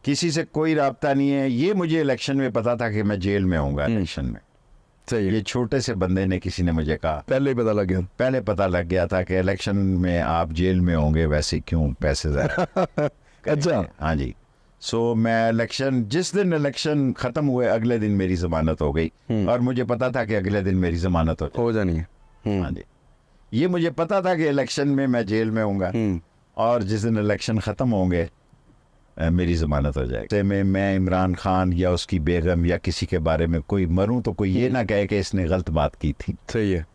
किसी से कोई राब्ता नहीं है। ये मुझे इलेक्शन में पता था कि मैं जेल में होऊंगा इलेक्शन में। सही है। ये छोटे से बंदे ने, किसी ने मुझे कहा, पहले ही पता लग गया। पहले पता लग गया था कि इलेक्शन में आप जेल में होंगे, वैसे क्यों पैसे ज़ाया। अच्छा। हाँ जी। सो मैं इलेक्शन, जिस दिन इलेक्शन ख़त्म हुए अगले दिन मेरी ज़मानत हो गई, और मुझे पता था कि अगले दिन मेरी ज़मानत हो जानी है। हाँ जी। ये मुझे पता था कि इलेक्शन में मैं जेल में होऊंगा, और जिस दिन इलेक्शन ख़त्म होंगे मेरी ज़मानत हो जाएगी। मैं इमरान खान या उसकी बेगम या किसी के बारे में कोई मरूं तो कोई ये ना कहे कि इसने गलत बात की थी। सही है।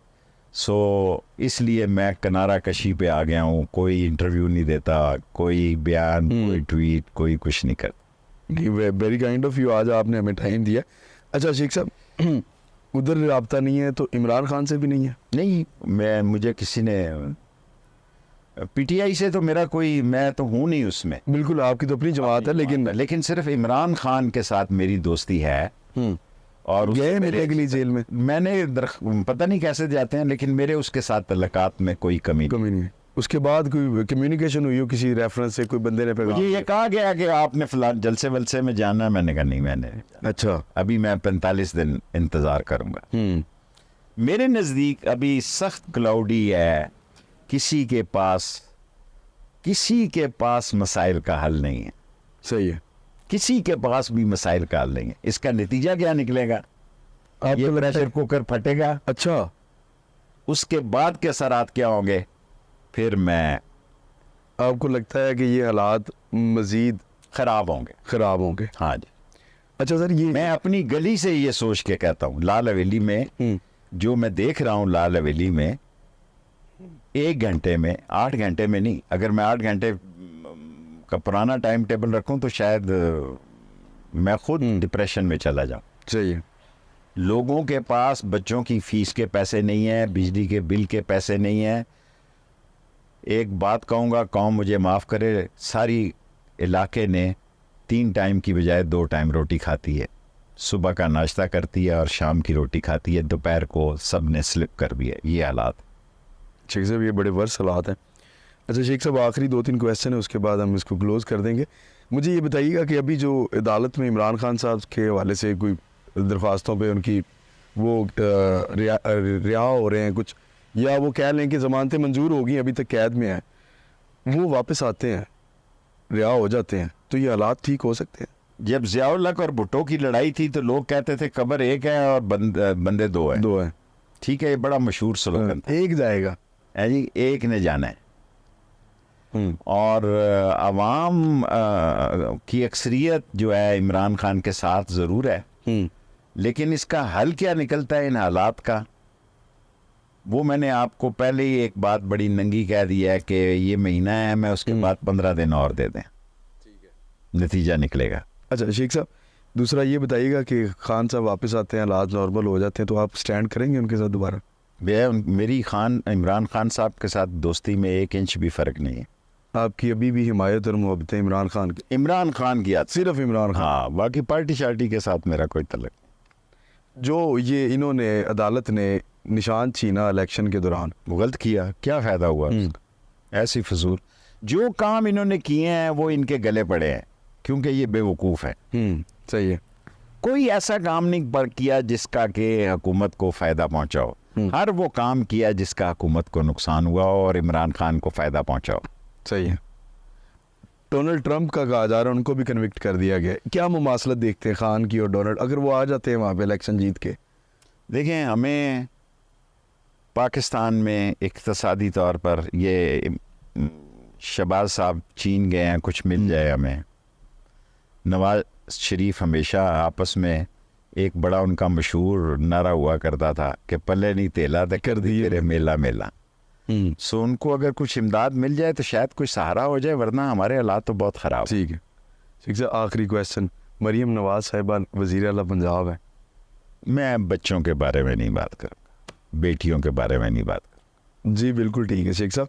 सो इसलिए मैं किनारा कशी पे आ गया हूँ। कोई इंटरव्यू नहीं देता, कोई बयान, कोई ट्वीट, कोई कुछ नहीं करता। वेरी काइंड ऑफ यू, आज आपने हमें टाइम दिया। अच्छा शेख साहब, उधर राब्ता नहीं है तो इमरान खान से भी नहीं है? नहीं, मुझे किसी ने, पीटीआई से तो मेरा कोई, मैं तो हूँ नहीं उसमें। बिल्कुल, आपकी तो अपनी जमात है, लेकिन सिर्फ इमरान खान के साथ मेरी दोस्ती है। और गए मिलने के लिए जेल में? मैंने पता नहीं कैसे जाते हैं, लेकिन मेरे उसके साथ तल्लुकात में कोई कमी नहीं है। उसके बाद कोई कम्युनिकेशन हुई हो किसी रेफरेंस से? कोई बंदे ने पैगाम? ये कहा गया कि आपने फलान जलसे वलसे में जाना है। मैंने कहा नहीं, मैंने। अच्छा। अभी मैं 45 दिन इंतज़ार करूँगा। मेरे नज़दीक अभी सख्त क्लाउडी है। किसी के पास मसाइल का हल नहीं है। सही है। किसी के पास भी मसाइल का हल नहीं है। इसका नतीजा क्या निकलेगा? ये प्रेशर कुकर फटेगा। अच्छा। उसके बाद के असरात क्या होंगे? फिर मैं, आपको लगता है कि ये हालात मजीद खराब होंगे? हाँ जी। अच्छा सर, ये मैं अपनी गली से ये सोच के कहता हूँ, लाल हवेली में जो मैं देख रहा हूँ, लाल हवेली में 1 घंटे में, 8 घंटे में नहीं, अगर मैं 8 घंटे का पुराना टाइम टेबल रखूं तो शायद मैं खुद डिप्रेशन में चला जाऊं। सही है। लोगों के पास बच्चों की फीस के पैसे नहीं है, बिजली के बिल के पैसे नहीं है। एक बात कहूँगा, कौम मुझे माफ़ करे, सारी इलाके ने 3 टाइम की बजाय 2 टाइम रोटी खाती है। सुबह का नाश्ता करती है और शाम की रोटी खाती है। दोपहर को सब ने स्लिप कर दिया। ये हालात। शेख साहब, ये बड़े वर्स्ट हालात हैं। अच्छा शेख साहब, आखिरी 2-3 क्वेश्चन है, उसके बाद हम इसको क्लोज़ कर देंगे। मुझे ये बताइएगा कि अभी जो अदालत में इमरान खान साहब के हवाले से कोई दरख्वास्तों पे उनकी वो रिहा हो रहे हैं कुछ, या वो कह लें कि ज़मानतें मंजूर हो गई, अभी तक कैद में है, वो वापस आते हैं, रिहा हो जाते हैं, तो ये हालात ठीक हो सकते हैं? जब ज़ियाउल हक और भुट्टो की लड़ाई थी तो लोग कहते थे कब्र एक है और बंदे 2 हैं। ठीक है, ये बड़ा मशहूर स्लोगन था। एक जाएगा है जी, एक ने जाना है। और अवाम की अक्सरियत जो है इमरान खान के साथ ज़रूर है, लेकिन इसका हल क्या निकलता है इन हालात का, वो मैंने आपको पहले ही एक बात बड़ी नंगी कह दी है कि ये महीना है, मैं उसके बाद 15 दिन और दे दें, नतीजा निकलेगा। अच्छा शेख साहब, दूसरा ये बताइएगा कि खान साहब वापस आते हैं, हालात नॉर्मल हो जाते हैं, तो आप स्टैंड करेंगे उनके साथ दोबारा? मेरी इमरान खान साहब के साथ दोस्ती में 1 इंच भी फ़र्क नहीं है। आपकी अभी भी हिमायत और मोहब्बत है इमरान खान की? इमरान खान की याद, सिर्फ इमरान खान? हाँ, बाकी पार्टी शार्टी के साथ मेरा कोई तल्लुक नहीं। जो ये इन्होंने अदालत ने निशान छीना इलेक्शन के दौरान, वो गलत किया, क्या फ़ायदा हुआ? ऐसी फजूल जो काम इन्होंने किए हैं वो इनके गले पड़े हैं, क्योंकि ये बेवकूफ़ है। सही है। कोई ऐसा काम नहीं किया जिसका कि हुकूमत को फ़ायदा पहुंचाओ। हर वो काम किया जिसका हुकूमत को नुकसान हुआ और इमरान खान को फ़ायदा पहुंचाओ। सही है। डोनाल्ड ट्रंप का कहा जा रहा है उनको भी कन्विक्ट कर दिया गया। क्या मुमासलत देखते हैं खान की और डोनाल्ड, अगर वो आ जाते हैं वहाँ पे इलेक्शन जीत के? देखें, हमें पाकिस्तान में इक़्तिसादी तौर पर ये शहबाज साहब चीन गए हैं, कुछ मिल जाए हमें। नवाज शरीफ हमेशा आपस में, एक बड़ा उनका मशहूर नारा हुआ करता था कि पल्ले नहीं तेला तो कर दी तेरे मेला मेला। सो उनको अगर कुछ इमदाद मिल जाए तो शायद कोई सहारा हो जाए, वरना हमारे हालात तो बहुत ख़राब। ठीक है। ठीक है, आखिरी क्वेश्चन, मरीम नवाज साहिबा वज़ीर आला पंजाब है। मैं बच्चों के बारे में नहीं बात करूँगा, बेटियों के बारे में नहीं बात करूँगा। जी बिल्कुल ठीक है शेख साहब।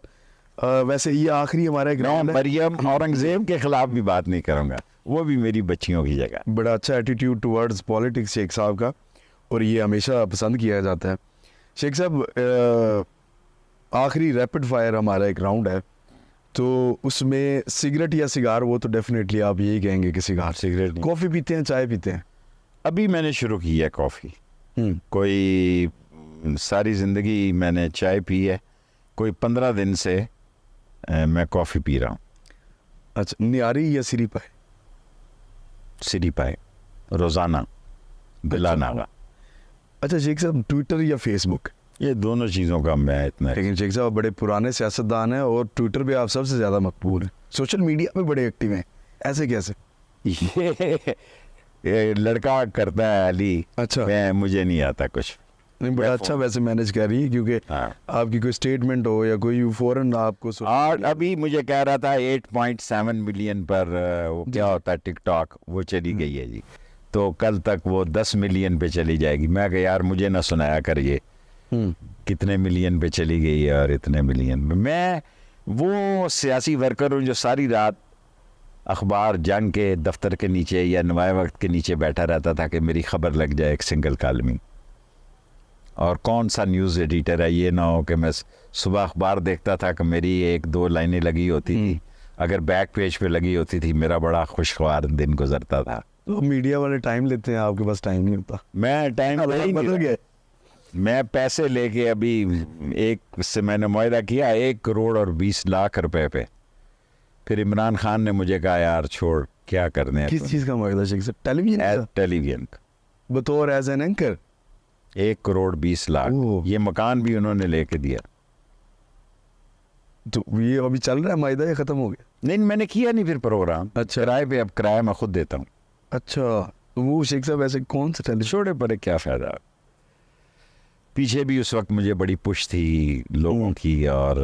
वैसे ये आखिरी हमारा मैं मरियम औरंगज़ेब के ख़िलाफ़ भी बात नहीं करूँगा, वो भी मेरी बच्चियों की जगह। बड़ा अच्छा एटीट्यूड टुवर्ड्स पॉलिटिक्स शेख साहब का, और ये हमेशा पसंद किया जाता है। शेख साहब, आखिरी रैपिड फायर हमारा एक राउंड है तो उसमें सिगरेट या सिगार, वो तो डेफिनेटली आप यही कहेंगे कि सिगार। सिगरेट नहीं। कॉफ़ी पीते हैं, चाय पीते हैं? अभी मैंने शुरू की है कॉफ़ी। कोई सारी ज़िंदगी मैंने चाय पी है, कोई 15 दिन से मैं कॉफ़ी पी रहा हूँ। अच्छा, नियारी या सिरी पाए? सिरी पाए रोज़ाना बिला नागा। अच्छा शेख साहब, ट्विटर या फेसबुक? ये दोनों चीज़ों का मैं इतना लेकिन शेख साहब बड़े पुराने सियासतदान हैं और ट्विटर पे आप सबसे ज़्यादा मकबूल हैं, सोशल मीडिया पे बड़े एक्टिव हैं, ऐसे कैसे? ये लड़का करता है अली। अच्छा। मुझे नहीं आता कुछ। नहीं, बड़ा अच्छा वैसे मैनेज कर रही है, क्योंकि आपकी कोई स्टेटमेंट हो या कोई फौरन आपको और अभी मुझे कह रहा था 8.7 मिलियन पर वो क्या होता है टिकटॉक, वो चली गई है जी। तो कल तक वो 10 मिलियन पे चली जाएगी। मैं कहा यार मुझे ना सुनाया करिए कितने मिलियन पे चली गई है और इतने मिलियन में। मैं वो सियासी वर्कर हूँ जो सारी रात अखबार जंग के दफ्तर के नीचे या नवाए वक्त के नीचे बैठा रहता था कि मेरी खबर लग जाए एक सिंगल कॉलमी। और कौन सा न्यूज़ एडिटर है, ये ना हो कि मैं सुबह अखबार देखता था कि मेरी 1-2 लाइनें लगी होती थी, अगर बैक पेज पे लगी होती थी मेरा बड़ा खुशगवार दिन गुजरता था। तो मीडिया वाले टाइम लेते हैं, आपके पास टाइम नहीं होता। मैं टाइम बदल गया। मैं पैसे लेके अभी एक से मैंने मुआहदा किया 1 करोड़ और 20 लाख रुपए पे। फिर इमरान खान ने मुझे कहा यार छोड़, क्या करने हैं। किस चीज़ का मुआहदा शेख साहब? टेलीविजन? टेलीविजन बतौर as an anchor? 1 crore 20 lakh. ये मकान भी उन्होंने लेके दिया। तो ये अभी चल रहा है मुआहदा या खत्म हो गया? नहीं, मैंने किया नहीं फिर प्रोग्राम। अच्छा। किराए पे, अब किराया मैं खुद देता हूँ। अच्छा, तो वो शेख साहब ऐसे कौन सा टेलीविजन? छोड़े पड़े, क्या फायदा। पीछे भी उस वक्त मुझे बड़ी पुश थी लोगों की। और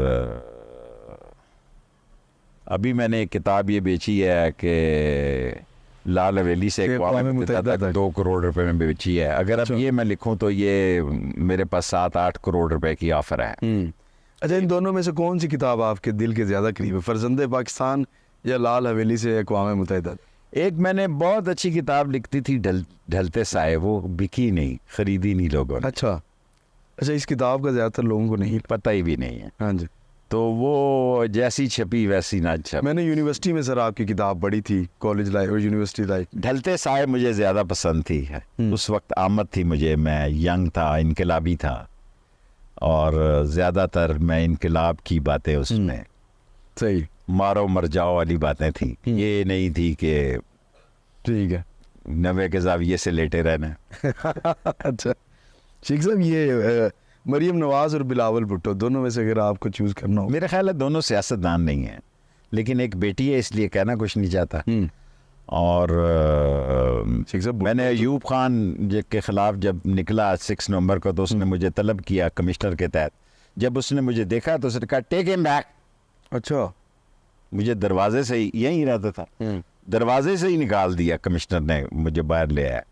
अभी मैंने एक किताब ये बेची है कि लाल हवेली से अक़वाम मुत्तहिदा तक 2 करोड़ रुपए में बेची है। अगर अब ये मैं लिखूं तो ये मेरे पास 7-8 करोड़ रुपए की ऑफर है। अच्छा, इन दोनों में से कौन सी किताब आपके दिल के ज़्यादा करीब है, फर्जंदे पाकिस्तान या लाल हवेली से अक़वाम मुत्तहिदा? एक मैंने बहुत अच्छी किताब लिखती थी ढलते साए, वो बिकी नहीं, खरीदी नहीं लोगों ने। अच्छा, इस किताब का ज़्यादातर लोगों को नहीं पता ही भी नहीं है। हाँ जी। तो वो जैसी छपी वैसी ना छपी। मैंने यूनिवर्सिटी में सर आपकी किताब पढ़ी थी, कॉलेज लाइफ और यूनिवर्सिटी लाइफ। ढलते साए मुझे ज़्यादा पसंद थी। उस वक्त आमद थी मुझे, मैं यंग था, इनकलाबी था, और ज़्यादातर मैं इनकलाब की बातें उसमें, सही, मारो मर जाओ वाली बातें थी। ये नहीं थी कि ठीक है 90 के ज़ाविये से लेटे रहना। अच्छा शेख साहब, ये मरियम नवाज और बिलावल भुट्टो, दोनों में से अगर आपको चूज़ करना हो? मेरा ख्याल है दोनों सियासतदान नहीं हैं, लेकिन एक बेटी है इसलिए कहना कुछ नहीं चाहता। और शेख साहब, मैंने अयूब खान के ख़िलाफ़ जब निकला 6 नवंबर को, तो उसने मुझे तलब किया कमिश्नर के तहत। जब उसने मुझे देखा तो उसने कहा टेक हिम बैक। अच्छा, मुझे दरवाजे से ही, यहीं रहता था, दरवाजे से ही निकाल दिया कमिश्नर ने, मुझे बाहर ले आया।